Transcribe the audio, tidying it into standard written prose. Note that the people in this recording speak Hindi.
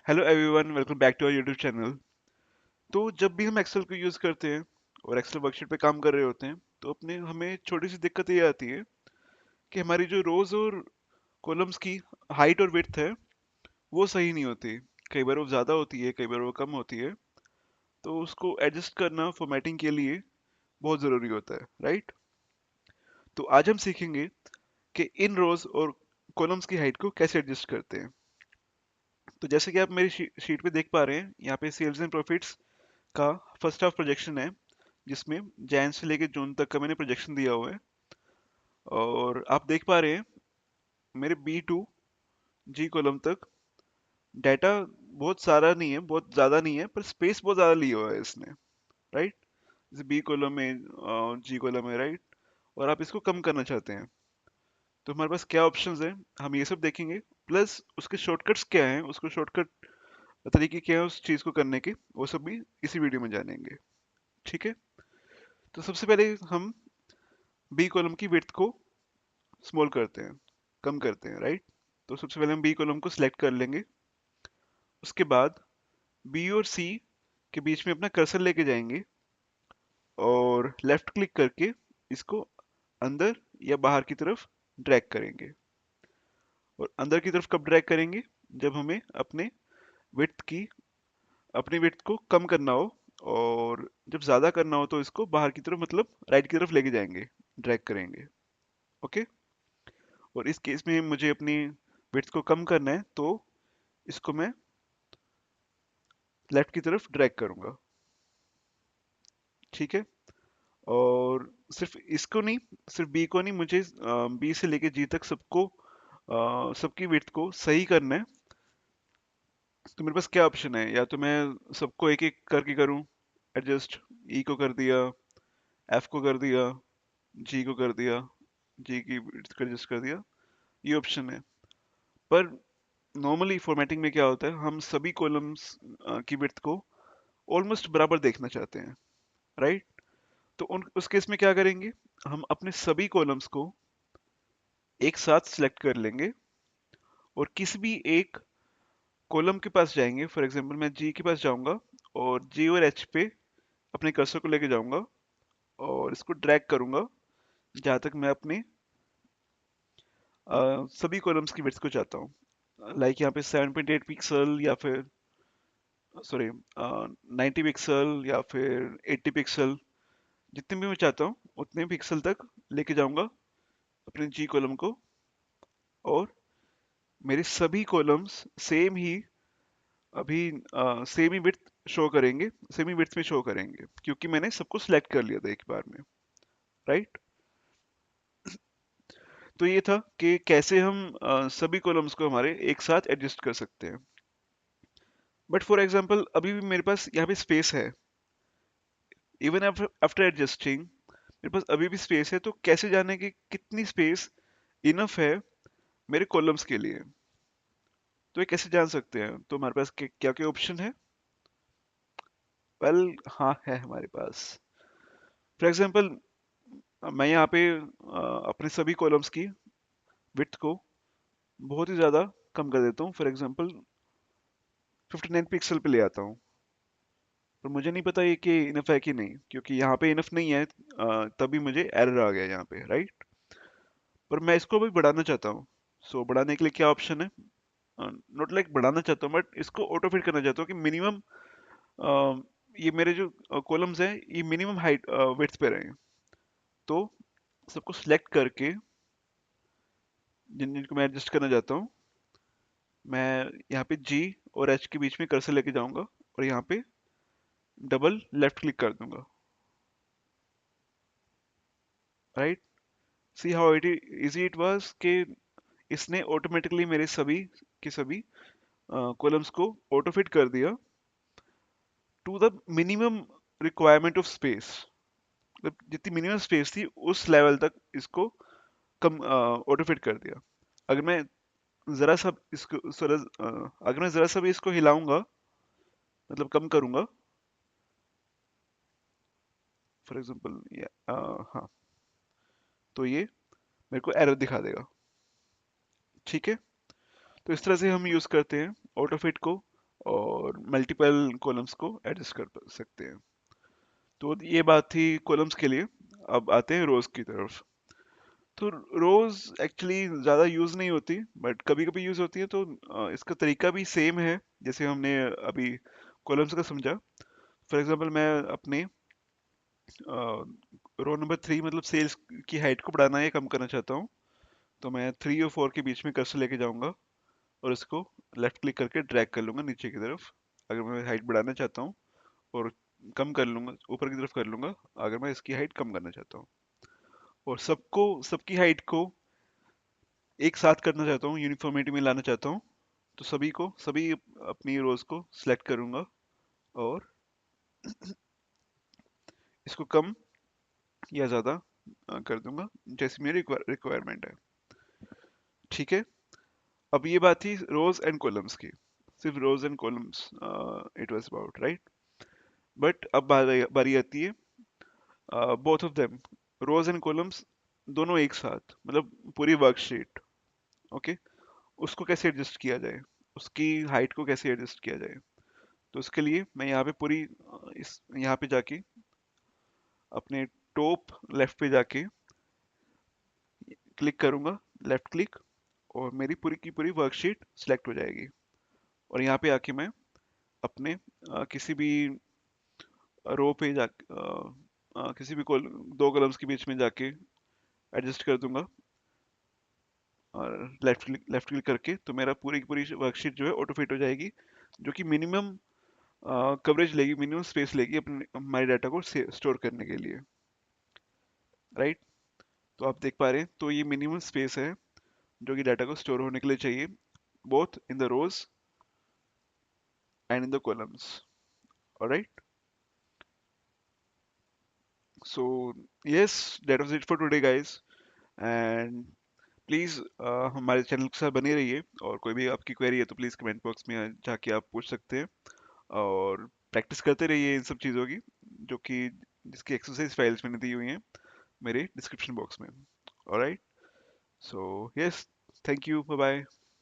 Hello everyone, welcome back to our YouTube channel. तो जब भी हम एक्सेल को यूज़ करते हैं और एक्सेल वर्कशीट पे काम कर रहे होते हैं तो अपने हमें छोटी सी दिक्कत ये आती है कि हमारी जो रोज और कॉलम्स की हाइट और विड्थ है वो सही नहीं होती। कई बार वो ज़्यादा होती है, कई बार वो कम होती है। तो उसको एडजस्ट करना फॉर्मेटिंग के लिए बहुत ज़रूरी होता है, राइट? तो आज हम सीखेंगे कि इन रोज और कॉलम्स की हाइट को कैसे एडजस्ट करते हैं। तो जैसे कि आप मेरी शीट पे देख पा रहे हैं, यहाँ पे सेल्स एंड प्रॉफिट्स का फर्स्ट हाफ प्रोजेक्शन है, जिसमें जैन से लेके जून तक का मैंने प्रोजेक्शन दिया हुआ है। और आप देख पा रहे हैं मेरे B2 G कॉलम तक डाटा बहुत सारा नहीं है, बहुत ज़्यादा नहीं है, पर स्पेस बहुत ज़्यादा लिया हुआ है इसने, राइट? जैसे बी कॉलम में, जी कॉलम में, राइट? और आप इसको कम करना चाहते हैं तो हमारे पास क्या ऑप्शंस हैं, हम ये सब देखेंगे। प्लस उसके शॉर्टकट्स क्या हैं, उसको शॉर्टकट तरीके क्या है उस चीज़ को करने के, वो सब भी इसी वीडियो में जानेंगे। ठीक है? तो सबसे पहले हम बी कॉलम की विड्थ को स्मॉल करते हैं, कम करते हैं, राइट? तो सबसे पहले हम बी कॉलम को सिलेक्ट कर लेंगे। उसके बाद बी और सी के बीच में अपना कर्सर लेके जाएंगे और लेफ्ट क्लिक करके इसको अंदर या बाहर की तरफ ड्रैग करेंगे। और अंदर की तरफ कब ड्रैग करेंगे? जब हमें विड्थ की अपनी विड्थ को कम करना हो। और जब ज़्यादा करना हो तो इसको बाहर की तरफ, मतलब राइट की तरफ लेके जाएंगे, ड्रैग करेंगे। ओके? और इस केस में मुझे अपनी विड्थ को कम करना है तो इसको मैं लेफ्ट की तरफ ड्रैग करूंगा। ठीक है? और सिर्फ इसको नहीं, सिर्फ बी को नहीं, मुझे बी से लेके जी तक सबको, सबकी विड्थ को सही करना है। तो मेरे पास क्या ऑप्शन है? या तो मैं सबको एक एक करके करूं एडजस्ट, ई को कर दिया, एफ को कर दिया, जी को कर दिया, जी की विड्थ को एडजस्ट कर दिया, ये ऑप्शन है। पर नॉर्मली फॉर्मेटिंग में क्या होता है, हम सभी कॉलम्स की विड्थ को ऑलमोस्ट बराबर देखना चाहते हैं, राइट? तो उस केस में क्या करेंगे, हम अपने सभी कॉलम्स को एक साथ सिलेक्ट कर लेंगे और किसी भी एक कॉलम के पास जाएंगे। फॉर एग्जांपल मैं जी के पास जाऊंगा और जी और एच पे अपने कर्सर को लेके जाऊंगा और इसको ड्रैग करूंगा जहां तक मैं अपने सभी कॉलम्स की विड्थ को चाहता हूँ। लाइक यहाँ पे 7.8 पिक्सल या फिर, सॉरी, 90 पिक्सल या फिर 80 पिक्सल, जितने भी मैं चाहता हूँ उतने पिक्सल तक लेके जाऊंगा अपने जी कॉलम को। और मेरे सभी कॉलम्स सेम ही अभी सेम ही विड्थ शो करेंगे, सेम ही विड्थ में शो करेंगे, क्योंकि मैंने सबको सिलेक्ट कर लिया था एक बार में, राइट? तो ये था कि कैसे हम सभी कॉलम्स को हमारे एक साथ एडजस्ट कर सकते हैं। बट फॉर एग्जांपल अभी भी मेरे पास यहाँ पे स्पेस है, इवन आफ्टर एडजस्टिंग मेरे पास अभी भी स्पेस है। तो कैसे जाने कि कितनी स्पेस इनफ है मेरे कॉलम्स के लिए? तो ये कैसे जान सकते हैं? तो हमारे पास क्या क्या ऑप्शन है? वेल, हाँ, है हमारे पास। फॉर एग्जांपल मैं यहाँ पे अपने सभी कॉलम्स की विड्थ को बहुत ही ज़्यादा कम कर देता हूँ। फॉर एग्जांपल 59 पिक्सल पे ले आता हूँ। पर मुझे नहीं पता ये कि इनफ है कि नहीं, क्योंकि यहाँ पे इनफ नहीं है, तभी मुझे एरर आ गया यहाँ पे, राइट? पर मैं इसको भी बढ़ाना चाहता हूँ। सो बढ़ाने के लिए क्या ऑप्शन है? नॉट लाइक बढ़ाना चाहता हूँ, बट इसको ऑटो फिट करना चाहता हूँ कि मिनिमम ये मेरे जो कॉलम्स हैं ये मिनिमम हाइट विड्थ पे रहें। तो सबको सिलेक्ट करके जिन जिनको मैं एडजस्ट करना चाहता हूँ, मैं यहाँ पे जी और एच के बीच में कर्सर लेके जाऊंगा और यहाँ पे डबल लेफ्ट क्लिक कर दूंगा, right? See how it easy it was कि इसने ऑटोमेटिकली मेरे सभी के सभी कॉलम्स को ऑटो फिट कर दिया to the minimum requirement of space. मतलब जितनी मिनिमम स्पेस थी उस लेवल तक इसको कम ऑटो फिट कर दिया। अगर मैं जरा सा अगर मैं जरा सा भी इसको हिलाऊंगा, मतलब कम करूंगा, फॉर एग्जांपल, हाँ, तो ये मेरे को एरर दिखा देगा। ठीक है? तो इस तरह से हम यूज करते हैं ऑटो फिट को और मल्टीपल कॉलम्स को एडजस्ट कर सकते हैं। तो ये बात थी कॉलम्स के लिए। अब आते हैं रोज की तरफ। तो रोज एक्चुअली ज़्यादा यूज़ नहीं होती, बट कभी कभी यूज़ होती है। तो इसका तरीका भी सेम है जैसे हमने अभी कॉलम्स का समझा। फॉर एग्जांपल मैं अपने रो नंबर 3 मतलब सेल्स की हाइट को बढ़ाना या कम करना चाहता हूँ। तो मैं 3 और 4 के बीच में कर्सर लेके जाऊंगा और इसको लेफ्ट क्लिक करके ड्रैग कर लूंगा नीचे की तरफ, अगर मैं हाइट बढ़ाना चाहता हूँ। और कम कर लूंगा, ऊपर की तरफ कर लूंगा अगर मैं इसकी हाइट कम करना चाहता हूँ। और सबको, सबकी हाइट को एक साथ करना चाहता हूँ, यूनिफॉर्मिटी में लाना चाहता हूँ। तो सभी अपनी रोज को सिलेक्ट करूंगा और इसको कम या ज्यादा कर दूंगा जैसी मेरी रिक्वायरमेंट है। ठीक है। अब ये बात थी रोज एंड कॉलम्स की, सिर्फ rows and columns it was about, right. But अब बारी आती है both of them, rows and columns दोनों एक साथ, मतलब पूरी वर्कशीट। ओके। उसको कैसे एडजस्ट किया जाए, उसकी हाइट को कैसे एडजस्ट किया जाए। तो उसके लिए मैं यहाँ पे पूरी इस यहाँ पे जाके अपने टॉप लेफ्ट पे जाके क्लिक करूंगा, लेफ्ट क्लिक, और मेरी पूरी की पूरी वर्कशीट सिलेक्ट हो जाएगी। और यहाँ पे आके मैं अपने किसी भी रो पे जा किसी भी दो कॉलम्स के बीच में जाके एडजस्ट कर दूंगा और लेफ्ट क्लिक करके, तो मेरा पूरी की पूरी वर्कशीट जो है ऑटो फिट हो जाएगी, जो कि मिनिमम कवरेज लेगी, मिनिमम स्पेस लेगी अपने हमारे डाटा को स्टोर करने के लिए, राइट। तो आप देख पा रहे हैं, तो ये मिनिमम स्पेस है जो कि डाटा को स्टोर होने के लिए चाहिए, both in the rows and in the columns. Alright. So yes, that was it for today guys. And please हमारे चैनल के साथ बने रहिए, और कोई भी आपकी क्वेरी है तो प्लीज़ कमेंट बॉक्स में जाके आप पूछ सकते हैं। और प्रैक्टिस करते रहिए इन सब चीज़ों की, जो कि जिसकी एक्सरसाइज फाइल्स मैंने दी हुई हैं मेरे डिस्क्रिप्शन बॉक्स में। Alright. So yes, thank you, bye bye.